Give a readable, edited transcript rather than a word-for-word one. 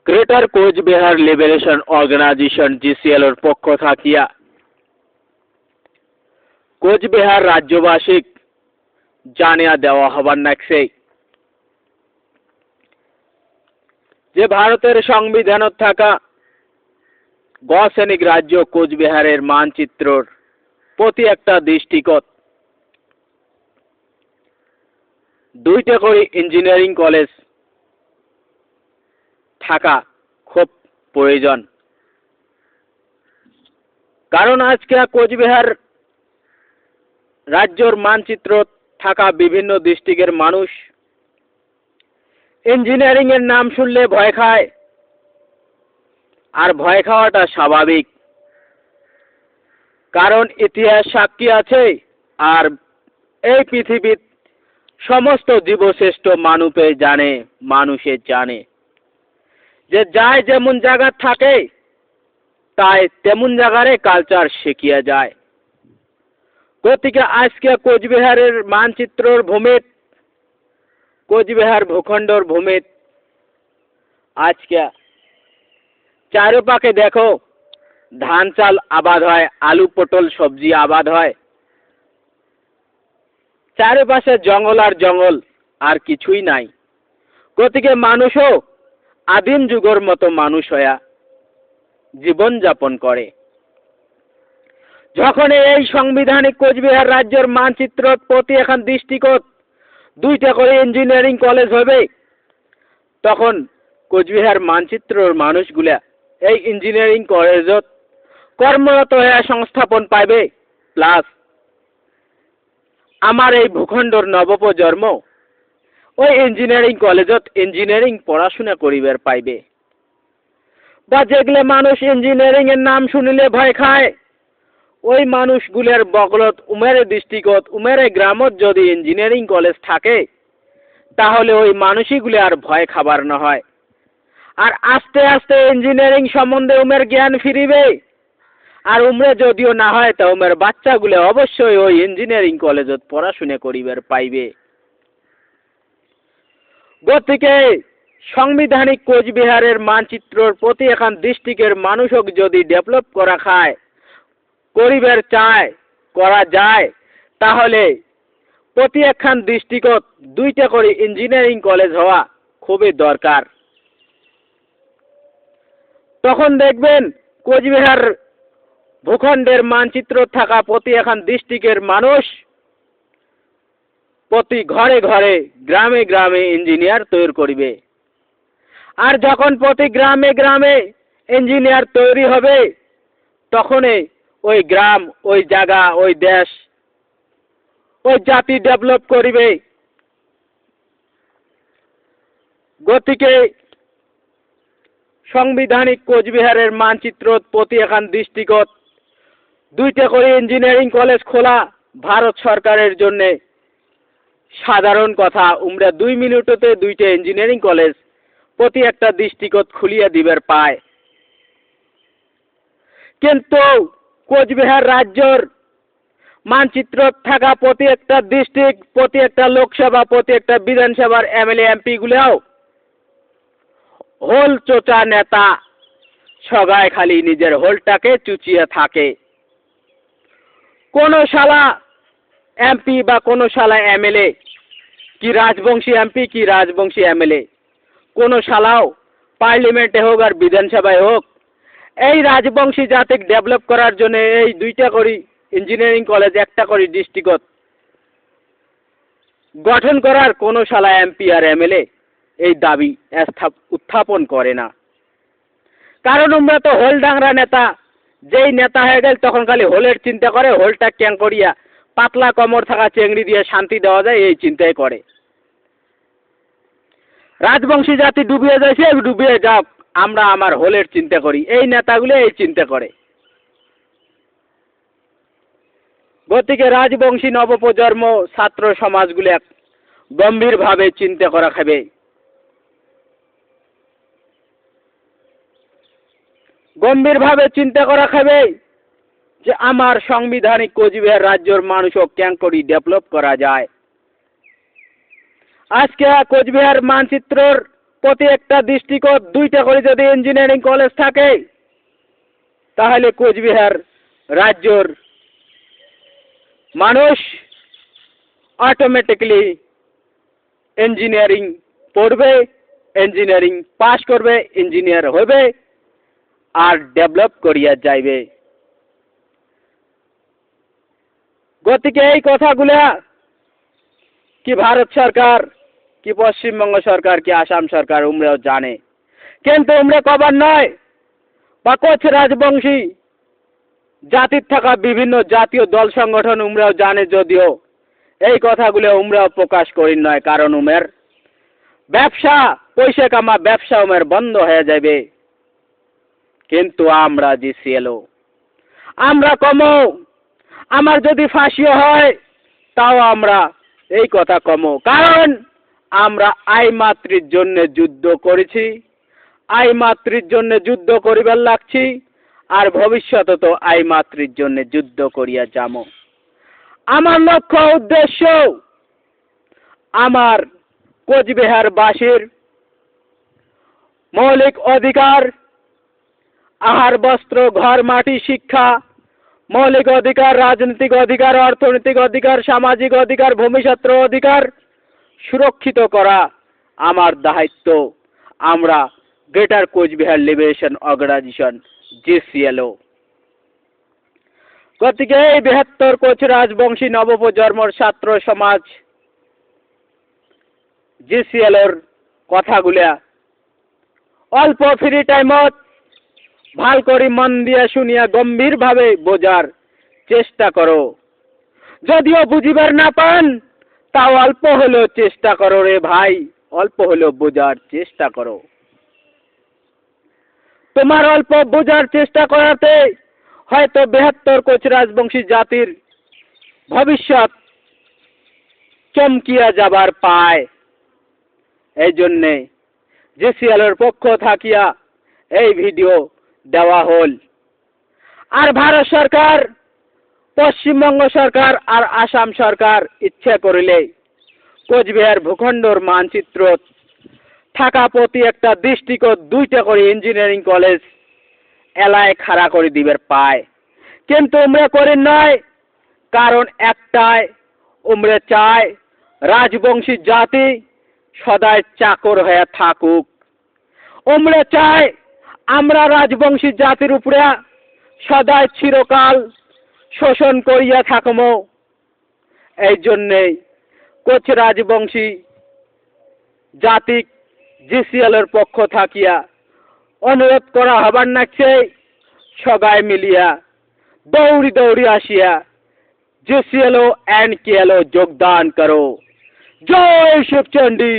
Greater Cooch Behar liberation organisation জিসিএলর পক্ষ থাকিয়া কোচবিহার রাজ্যবাসীক জানিয়া দেওয়া হবার নাকছে যে ভারতের সংবিধানত থাকা গসেনিক রাজ্য কোচবিহারের মানচিত্রর প্রতি একটা দৃষ্টিকোণ দুইটা করে ইঞ্জিনিয়ারিং কলেজ থাকা খুব প্রয়োজন। কারণ আজকে কোচবিহার রাজ্যর মানচিত্র থাকা বিভিন্ন ডিস্ট্রিক্টের মানুষ ইঞ্জিনিয়ারিং এর নাম শুনলে ভয় খায়, আর ভয় খাওয়াটা স্বাভাবিক। কারণ ইতিহাস সাক্ষী আছে, আর এই পৃথিবীর সমস্ত জীবশ্রেষ্ঠ মানুষে জানে যে যায় যেমন জায়গা থাকে তাই তেমন জায়গারে কালচার শিখিয়া যায়। গতিকে আজকে কোচবিহারের মানচিত্রর ভূমিত, কোচবিহার ভূখণ্ডর ভূমিত আজকে চারপাশে দেখো ধান চাল আবাদ হয়, আলু পটল সবজি আবাদ হয়, চারপাশে জঙ্গল আর জঙ্গল, আর কিছুই নাই। গতিকে মানুষও আদিম যুগের মতো মানুষ হইয়া জীবন যাপন করে। যখন এই সাংবিধানিক কোচবিহার রাজ্যের মানচিত্র প্রতি এখন দৃষ্টিকোণ দুইটা করে ইঞ্জিনিয়ারিং কলেজ হবে, তখন কোচবিহার মানচিত্রর মানুষগুলা এই ইঞ্জিনিয়ারিং কলেজত কর্মরত হয়ে সংস্থাপন পাইবে, প্লাস আমার এই ভূখণ্ডর নবপ্রজন্ম ওই ইঞ্জিনিয়ারিং কলেজত ইঞ্জিনিয়ারিং পড়াশোনা করিবার পাইবে। বা যেগুলো মানুষ ইঞ্জিনিয়ারিং এর নাম শুনিলে ভয় খায়, ওই মানুষগুলোর বগলত উমেরে ডিস্ট্রিক্টত উমেরে গ্রামত যদি ইঞ্জিনিয়ারিং কলেজ থাকে, তাহলে ওই মানুষগুলো আর ভয় খাবার না হয়। আর আস্তে আস্তে ইঞ্জিনিয়ারিং সম্বন্ধে উমের জ্ঞান ফিরিবে। আর উমরে যদিও না হয় তা উমের বাচ্চাগুলো অবশ্যই ওই ইঞ্জিনিয়ারিং কলেজত পড়াশোনা করিবার পাইবে। গতিকে সাংবিধানিক কোচবিহারের মানচিত্রর প্রতি এখন ডিস্ট্রিক্টের মানুষক যদি ডেভেলপ করা করিবার চায়, করা যায়, তাহলে প্রতি একখান ডিস্ট্রিক্টত দুইটা করে ইঞ্জিনিয়ারিং কলেজ হওয়া খুবই দরকার। তখন দেখবেন কোচবিহার ভূখণ্ডের মানচিত্র থাকা প্রতি এখন ডিস্ট্রিক্টের মানুষ প্রতি ঘরে ঘরে গ্রামে গ্রামে ইঞ্জিনিয়ার তৈরি করিবে। আর যখন প্রতি গ্রামে গ্রামে ইঞ্জিনিয়ার তৈরি হবে, তখনই ওই গ্রাম, ওই জায়গা, ওই দেশ, ওই জাতি ডেভেলপ করিবে। গতিকে সাংবিধানিক কোচবিহারের মানচিত্র প্রতি এখন দৃষ্টিগত দুইটা করে ইঞ্জিনিয়ারিং কলেজ খোলা ভারত সরকারের জন্য সাধারণ কথা। উমরা 2 মিনিটতে দুইটা ইঞ্জিনিয়ারিং কলেজ প্রতি একটা দৃষ্টিগত খুলিয়া দিবার পায়। কিন্তু কোচবিহার রাজ্যর মানচিত্র থাকা প্রতি একটা ডিস্ট্রিক্ট, প্রতি একটা লোকসভা, প্রতি একটা বিধানসভার এমএলএ এমপি গুলাও হোল চোচা নেতা, সবাই খালি নিজের হোলটাকে চুচিয়ে থাকে। কোন শালা এমপি বা কোন শালা এমএলএ, কি রাজবংশী এমপি কি রাজবংশী এমএলএ, কোন শালাও পার্লামেন্টে হোক আর বিধানসভায় হোক, এই রাজবংশী জাতিক ডেভেলপ করার জন্য এই দুইটা করে ইঞ্জিনিয়ারিং কলেজ, একটা করে ডিস্ট্রিক্টত গঠন করার কোন শালা এমপি আর এমএলএ এই দাবি উত্থাপন করে না। কারণ আমরা তো হোল ডাংরা নেতা, যেই নেতা হয়ে গেল তখন খালি হোলের চিন্তা করে, হোলটা ক্যাং করিয়া পাতলা কমর থাকা চেংড়ি দিয়ে শান্তি দেওয়া যায় এই চিন্তাই করে। রাজবংশী জাতি ডুবিয়ে যাচ্ছে, ডুবিয়ে যাক, আমরা আমার হোলের চিন্তা করি, এই নেতাগুলো এই চিন্তা করে। গতিকে রাজবংশী নবপ্রজন্ম ছাত্র সমাজগুলো গম্ভীরভাবে চিন্তা করা খাবে। গম্ভীরভাবে চিন্তা করা খাবে যে আমার সাংবিধানিক কোচবিহার রাজ্যের মানুষও ক্যাং করি ডেভেলপ করা যায়। আজকে কোচবিহার মানচিত্রর প্রতি একটা ডিস্ট্রিক্টত 2টা করে যদি ইঞ্জিনিয়ারিং কলেজ থাকে তাহলে কোচবিহার রাজ্যর মানুষ অটোমেটিক্যালি ইঞ্জিনিয়ারিং পড়বে, ইঞ্জিনিয়ারিং পাস করবে, ইঞ্জিনিয়ার হবে আর ডেভেলপ করিয়া যাইবে। গতিকে এই কথাগুলা কি ভারত সরকার, কি পশ্চিমবঙ্গ সরকার, কি আসাম সরকার উমরাও জানে, কিন্তু উমরা কবার নয় বা কোচ রাজবংশী জাতির থাকা বিভিন্ন জাতীয় দল সংগঠন উমরাও জানে, যদিও এই কথাগুলো উমরাও প্রকাশ করি নয়, কারণ উমের ব্যবসা পয়সা কামা ব্যবসা উমের বন্ধ হয়ে যাবে। কিন্তু আমরা জিসিএলও আমরা কমো, আমার যদি ফাঁসিও হয় তাও আমরা এই কথা কমো, কারণ আমরা আই মাতৃর জন্য যুদ্ধ করেছি, আই মাতৃর জন্য যুদ্ধ করিবার লাগছি, আর ভবিষ্যতে তো আই মাতৃর জন্য যুদ্ধ করিয়া যাবো। আমার লক্ষ্য উদ্দেশ্য আমার কোচবিহারবাসীর মৌলিক অধিকার, আহার বস্ত্র ঘর মাটি শিক্ষা, মৌলিক অধিকার, রাজনৈতিক অধিকার, অর্থনৈতিক অধিকার, সামাজিক অধিকার, ভূমিস্বত্ব অধিকার সুরক্ষিত করা আমার দায়িত্ব। আমরা গ্রেটার কোচবিহার লিবারেশন অর্গানাইজেশন জিসিএলও। গতিকে এই 72 কোচ রাজবংশী নবপ্রজন্মর ছাত্র সমাজ জিসিএলওর কথাগুলা অল্প ফ্রি টাইমত ভাল করে মন দিয়া শুনিয়া গম্ভীরভাবে বোঝার চেষ্টা করো। যদিও বুঝিবার না পান তাও অল্প হলেও চেষ্টা করো রে ভাই, অল্প হলেও বোঝার চেষ্টা করো। তোমার অল্প বোঝার চেষ্টা করাতে হয়তো 72 কোচ রাজবংশী জাতির ভবিষ্যৎ চমকিয়া যাবার পায়। এই জন্যে জিসিএলের পক্ষ থাকিয়া এই ভিডিও দেওয়া হল। আর ভারত সরকার, পশ্চিমবঙ্গ সরকার আর আসাম সরকার ইচ্ছা করিলে কোচবিহার ভূখণ্ডর মানচিত্র থাকা প্রতি একটা ডিস্ট্রিক্টত 2টা করে ইঞ্জিনিয়ারিং কলেজ এলায় খাড়া করে দিবার পায়, কিন্তু আমরা করি নয়, কারণ একটাই, আমরা চাই রাজবংশী জাতি সদাই চাকর হয়ে থাকুক। আমরা চাই আমরা রাজবংশী জাতির উপরে সদাই চিরকাল শোষণ করিয়া থাকবো। এই জন্যেই কোচ রাজবংশী জাতিক জিসিএলের পক্ষ থাকিয়া অনুরোধ করা হবার নাকছে, সবাই মিলিয়া দৌড়ি দৌড়ি আসিয়া জিসিএলও এন্ড কেএলও যোগদান করো। জয় শিবচন্ডী।